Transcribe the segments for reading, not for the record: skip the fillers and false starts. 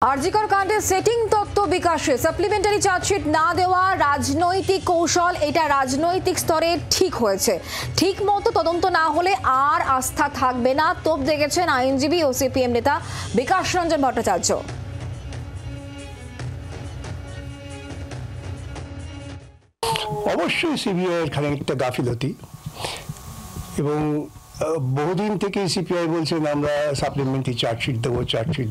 আরজিকর কাণ্ডে সেটিং তত্ত্ব বিকাশে সাপ্লিমেন্টারি চার্জশিট না দেওয়া রাজনৈতিক কৌশল, এটা রাজনৈতিক স্তরে ঠিক হয়েছে। ঠিক মতো তদন্ত না হলে আর আস্থা থাকবে না, তোপ দেখেছেন আইনজীবী ও সিপিএম নেতা বিকাশ রঞ্জন ভট্টাচার্য। অবশ্যই সিবিআই এর খানিকটা গাফিলতি, এবং বহুদিন থেকে সিপিআই বলছেন আমরা সাপ্লিমেন্টারি চার্জশিট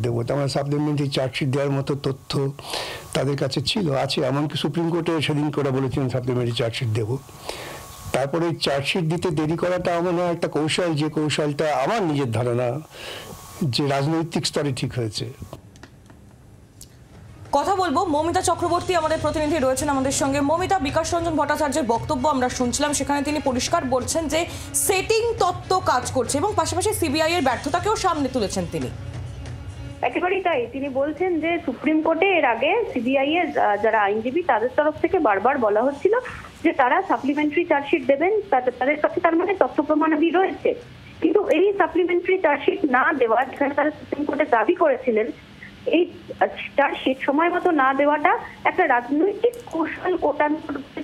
দেবো। আমরা সাপ্লিমেন্টারি চার্জশিট দেওয়ার মতো তথ্য তাদের কাছে আছে, এমনকি সুপ্রিম কোর্টে সেদিন করে বলেছিলেন সাপ্লিমেন্টারি চার্জশিট দেবো। তারপরে চার্জশিট দিতে দেরি করাটা আমার একটা কৌশল, যে কৌশলটা আমার নিজের ধারণা যে রাজনৈতিক স্তরে ঠিক হয়েছে। কথা বলবো মৌমিতা চক্রবর্তী আমাদের প্রতিনিধি রয়েছেন আমাদের সঙ্গে। মৌমিতা, বিকাশ রঞ্জন ভট্টাচার্যের বক্তব্য আমরা শুনছিলাম, সেখানে তিনি পরিষ্কার বলছেন যে সেটিং তত্ত্ব কাজ করছে এবং পাশাপাশি সিবিআই এর ব্যর্থতাকেও সামনে তুলেছেন তিনি। একেবারেই তাই, তিনি বলছেন যে সুপ্রিম কোর্টে এর আগে সিবিআই এর যারা আইনজীবী তাদের তরফ থেকে বারবার বলা হচ্ছিল যে তারা সাপ্লিমেন্টারি চার্জশিট দেবেন, তাদের কাছে তার মানে তথ্য প্রমাণাদি রয়েছে, কিন্তু এই সাপ্লিমেন্টারি চার্জশিট না দেওয়া, যেখানে তারা সুপ্রিম কোর্টে দাবি করেছিলেন এই চার্জশিট সময় মতো না দেওয়াটা একটা রাজনৈতিক কৌশল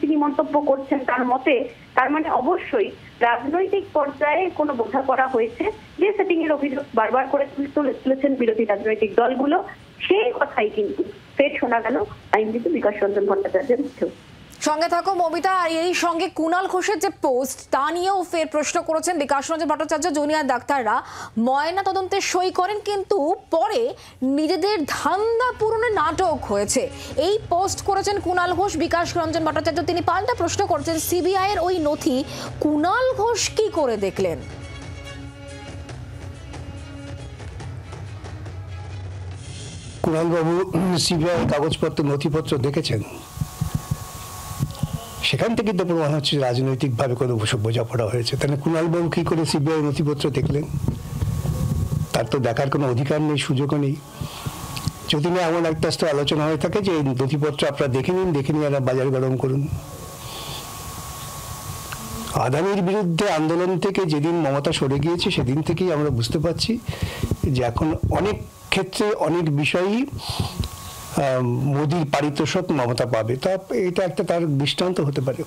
তিনি মন্তব্য করছেন। তার মতে তার মানে অবশ্যই রাজনৈতিক পর্যায়ে কোনো বোঝাপড়া হয়েছে, যে সেটিং এর অভিযোগ বারবার করে তুলেছেন বিরোধী রাজনৈতিক দলগুলো, সেই কথাই কিন্তু ফের শোনা গেল আইনজীবী বিকাশ রঞ্জন ভট্টাচার্যের মুখেও। সঙ্গে থাকো মৌমিতা। আর এই সঙ্গে কুণাল ঘোষের যে পোস্ট, তা নিয়েও ফের প্রশ্ন করেছেন বিকাশ রঞ্জন ভট্টাচার্য। জুনিয়র ডাক্তাররা ময়না তদন্তে সই করেন, কিন্তু পরে নিজেদের ধান্দা পূরণে নাটক হয়েছে, এই পোস্ট করেছেন কুণাল ঘোষ। বিকাশ রঞ্জন ভট্টাচার্য তিনি পাল্টা প্রশ্ন করছেন, সিবিআই এর ওই নথি কুণাল ঘোষ কি করে দেখলেন? কুণাল বাবু সিবিআই কাগজপত্র নথিপত্র দেখেছেন, সেখান থেকে তো প্রমাণ হচ্ছে রাজনৈতিকভাবে কোনো বোঝাপড়া হয়েছে। তাহলে কুণাল বাবু কি করে সিবিআই নথিপত্র দেখলেন? তার তো দেখার কোনো অধিকার নেই, সুযোগও নেই। যদি না এমন একটা আলোচনা হয়ে থাকে যে এই নথিপত্র আপনারা দেখে নিয়ে বাজার গরম করুন। আদানির বিরুদ্ধে আন্দোলন থেকে যেদিন মমতা সরে গিয়েছে, সেদিন থেকেই আমরা বুঝতে পারছি যে এখন অনেক ক্ষেত্রে অনেক বিষয়ই মোদির পারিতোষিক মমতা পাবে, তা এটা একটা তার দৃষ্টান্ত হতে পারে।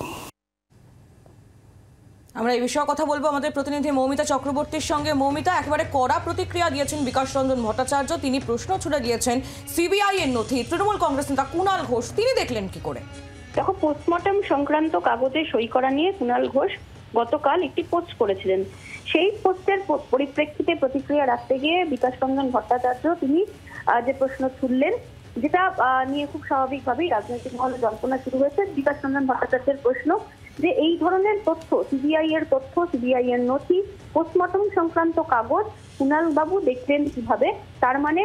আমরা এই বিষয়ে কথা বলবো আমাদের প্রতিনিধি মৌমিতা চক্রবর্তীর সঙ্গে। মৌমিতা, একেবারে কড়া প্রতিক্রিয়া দিয়েছেন বিকাশ রঞ্জন ভট্টাচার্য। তিনি প্রশ্ন ছুড়ে দিয়েছেন সিবিআই এর নথি তৃণমূল কংগ্রেস নেতা কুণাল ঘোষ তিনি দেখলেন কি করে। দেখো, পোস্টমর্টম সংক্রান্ত কাগজে সই করা নিয়ে কুণাল ঘোষ গতকাল একটি পোস্ট করেছিলেন। সেই পোস্টের পরিপ্রেক্ষিতে প্রতিক্রিয়া রাখতে গিয়ে বিকাশ রঞ্জন ভট্টাচার্য তিনি যে প্রশ্ন ছুড়লেন, যেটা নিয়ে খুব স্বাভাবিকভাবেই রাজনৈতিক মহলে জল্পনা শুরু হয়েছে। বিকাশ রঞ্জন ভট্টাচার্যের প্রশ্ন যে এই ধরনের তথ্য, সিবিআই এর তথ্য, সিবিআই এর নথি, পোস্টমর্টম সংক্রান্ত কাগজ কুণাল বাবু দেখলেন কিভাবে? তার মানে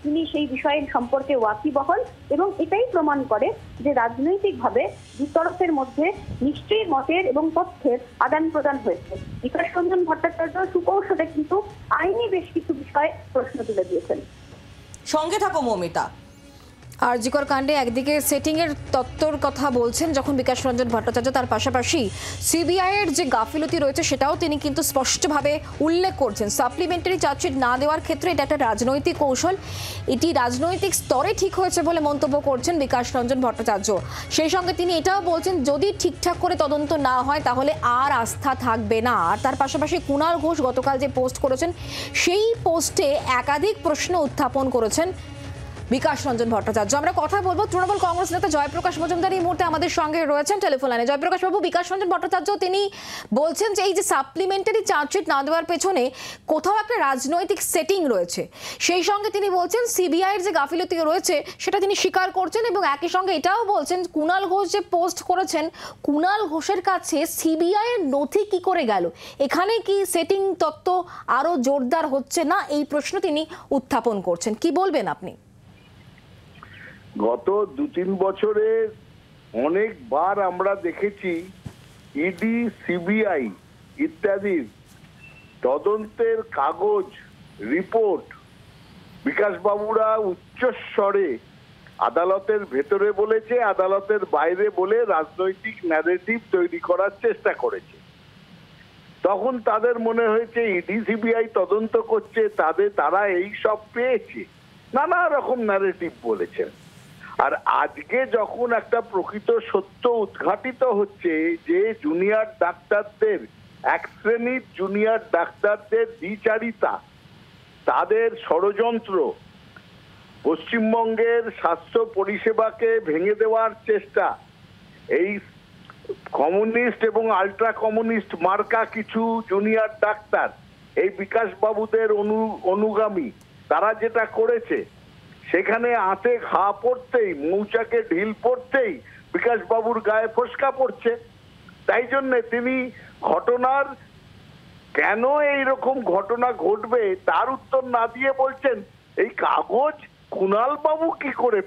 তিনি সেই বিষয়ের সম্পর্কে ওয়াকিবহল, এবং এটাই প্রমাণ করে যে রাজনৈতিকভাবে দুতরফের মধ্যে নিশ্চয়ই মতের এবং তথ্যের আদান প্রদান হয়েছে। বিকাশ রঞ্জন ভট্টাচার্য সুকৌশলে কিন্তু আইনি বেশ কিছু বিষয়ে প্রশ্ন তুলে দিয়েছেন। সঙ্গে থাকো মৌমিতা। আরজিকর কাণ্ডে একদিকে সেটিং এর তত্ত্বর কথা বলছেন যখন বিকাশ রঞ্জন ভট্টাচার্য, তার পাশাপাশি সিবিআই এর যে গাফিলতি রয়েছে সেটাও তিনি কিন্তু স্পষ্টভাবে উল্লেখ করছেন। সাপ্লিমেন্টারি চার্জশিট না দেওয়ার ক্ষেত্রে এটা একটা রাজনৈতিক কৌশল, এটি রাজনৈতিক স্তরে ঠিক হয়েছে বলে মন্তব্য করছেন বিকাশ রঞ্জন ভট্টাচার্য। সেই সঙ্গে তিনি এটাও বলছেন যদি ঠিকঠাক করে তদন্ত না হয় তাহলে আর আস্থা থাকবে না। আর তার পাশাপাশি কুণাল ঘোষ গতকাল যে পোস্ট করেছেন, সেই পোস্টে একাধিক প্রশ্ন উত্থাপন করেছেন বিকাশ রঞ্জন ভট্টাচার্য। আমরা কথা বলবো তৃণমূল কংগ্রেস নেতা জয়প্রকাশ মজুমদার এই মুহূর্তে আমাদের সঙ্গে রয়েছেন টেলিফোন লাইনে। জয়প্রকাশ বাবু, বিকাশ রঞ্জন ভট্টাচার্য তিনি বলছেন যে এই যে সাপ্লিমেন্টারি চার্জশিট না দেওয়ার পেছনে কোথাও একটা রাজনৈতিক সেটিং রয়েছে, সেই সঙ্গে তিনি বলছেন সিবিআই এর যে গাফিলতি রয়েছে সেটা তিনি স্বীকার করছেন, এবং একই সঙ্গে এটাও বলছেন কুণাল ঘোষ যে পোস্ট করেছেন, কুণাল ঘোষের কাছে সিবিআই এর নথি কি করে গেল? এখানে কি সেটিং তত্ত্ব আরো জোরদার হচ্ছে না, এই প্রশ্ন তিনি উত্থাপন করছেন। কি বলবেন আপনি? গত 2-3 বছরে অনেকবার আমরা দেখেছি ইডি, সিবিআই ইত্যাদির তদন্তের কাগজ, রিপোর্ট বিকাশ বাবুরা উচ্চস্বরে আদালতের ভেতরে বলেছে, আদালতের বাইরে বলে রাজনৈতিক ন্যারেটিভ তৈরি করার চেষ্টা করেছে। তখন তাদের মনে হয়েছে ইডি, সিবিআই তদন্ত করছে, তারা এই সব পেয়েছে। নানা রকম ন্যারেটিভ বলেছেন। আর আজকে যখন একটা প্রকৃত সত্য উদ্ঘাটিত হচ্ছে যে জুনিয়র ডাক্তারদের, এক শ্রেণীর জুনিয়র ডাক্তারদের দ্বিচারিতা, তাদের ষড়যন্ত্র, পশ্চিমবঙ্গের স্বাস্থ্য পরিষেবাকে ভেঙে দেওয়ার চেষ্টা, এই কমিউনিস্ট এবং আল্ট্রা কমিউনিস্ট মার্কা কিছু জুনিয়র ডাক্তার, এই বিকাশ বাবুদের অনুগামী, তারা যেটা করেছে, সেখানে আঁতে ঘা পড়তেই, মৌচাকে ঢিল পড়তেই বিকাশ বাবুর গায়ে ফোসকা পড়ছে। তাই জন্য তিনি ঘটনার, কেন এইরকম ঘটনা ঘটবে তার উত্তর না দিয়ে বলছেন এই কাগজ কুণাল বাবু কি করে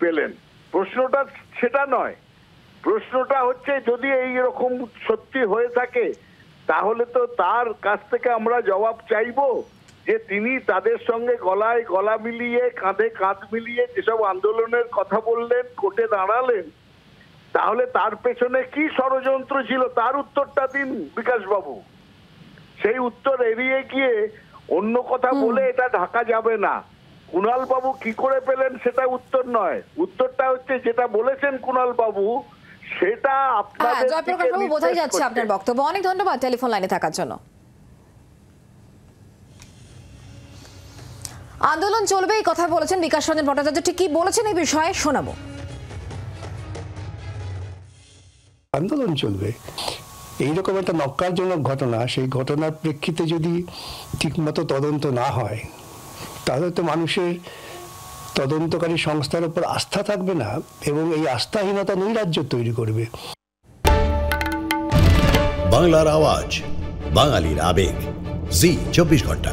পেলেন। প্রশ্নটা সেটা নয়, প্রশ্নটা হচ্ছে যদি এই রকম সত্যি হয়ে থাকে তাহলে তো তার কাছ থেকে আমরা জবাব চাইবো যে তিনি তাদের সঙ্গে গলায় গলা মিলিয়ে, কাঁধে কাঁধ মিলিয়ে যেসব আন্দোলনের কথা বললেন, কোর্টে দাঁড়ালেন, তাহলে তার পেছনে কি ষড়যন্ত্র ছিল তার উত্তরটা দিন বিকাশ বাবু। সেই উত্তর এড়িয়ে গিয়ে অন্য কথা বলে এটা ঢাকা যাবে না। কুণাল বাবু কি করে পেলেন সেটা উত্তর নয়, উত্তরটা হচ্ছে যেটা বলেছেন কুণাল বাবু সেটা আপনাদের জয়প্রকাশ বাবু, বোঝাই যাচ্ছে আপনার বক্তব্য। অনেক ধন্যবাদ টেলিফোন লাইনে থাকার জন্য। আন্দোলন চলবে এই কথা বলেছেন বিকাশ রঞ্জন ভট্টাচার্য। ঠিক কি বলেছেন এই বিষয়ে শোনাবো। আন্দোলন চলবে, এইরকম একটা নক্কারজনক ঘটনা, সেই ঘটনার প্রেক্ষিতে যদি ঠিকমতো তদন্ত না হয় তাহলে তো মানুষের তদন্তকারী সংস্থার উপর আস্থা থাকবে না, এবং এই আস্থাহীনতা নৈরাজ্য তৈরি করবে। বাংলার আওয়াজ, বাঙালির আবেগ, জি 24 ঘন্টা।